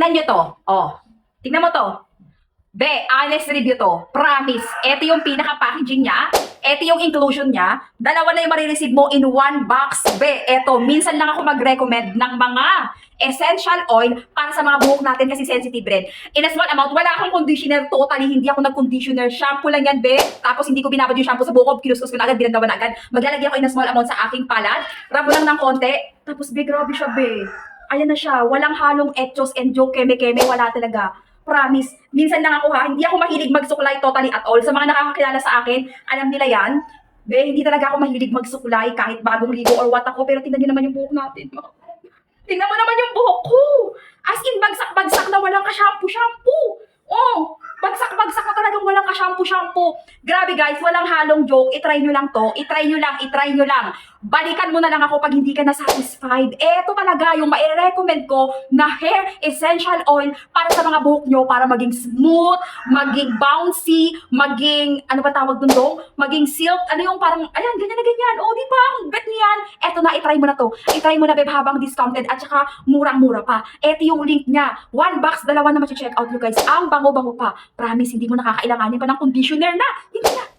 tingnan nyo to. Oh, tingnan mo to. Be, honest review to. Promise. Ito yung pinaka-packaging niya. Ito yung inclusion niya. Dalawa na yung marireceive mo in one box. Be, eto, minsan lang ako mag-recommend ng mga essential oil para sa mga buhok natin kasi sensitive rin. In a small amount, wala akong conditioner. Totally, hindi ako nag-conditioner. Shampoo lang yan, be. Tapos hindi ko binabad yung shampoo sa buhok ko. Kinuskus ko na agad, binandawan na agad. Maglalagay ako in a small amount sa aking palad. Rabo lang ng konti. Tapos, be, grabe siya, be. Ayan na siya. Walang halong etchos and joke, keme-keme. Wala talaga. Promise. Minsan lang ako ha, hindi ako mahilig magsuklay totally at all. Sa mga nakakakilala sa akin, alam nila yan. Be, hindi talaga ako mahilig magsuklay kahit bagong ligo or what ako. Pero tingnan niyo naman yung buhok natin. Tingnan mo naman yung buhok ko. As in, bagsak-bagsak na walang ka-shampoo-shampoo. Oh, bagsak-bagsak na talagang walang ka-shampoo-shampoo. Grabe guys, walang halong joke. I-try nyo lang to. I-try nyo lang, i-try nyo lang. Balikan mo na lang ako pag hindi ka na satisfied. Eto talaga yung mai-recommend ko na hair essential oil para sa mga buhok nyo para maging smooth, maging bouncy, maging, ano ba tawag dun dong? Maging silk, ano yung parang, ayan, ganyan na ganyan. O, di ba? Ang bet niyan. Eto na, i-try mo na to. I-try mo na, babe, habang discounted at saka murang-mura pa. Eto yung link niya. One box, dalawa na ma-check out nyo guys. Ang bango-bango pa. Promise, hindi mo nakakailanganin pa ng conditioner na. Hindi na.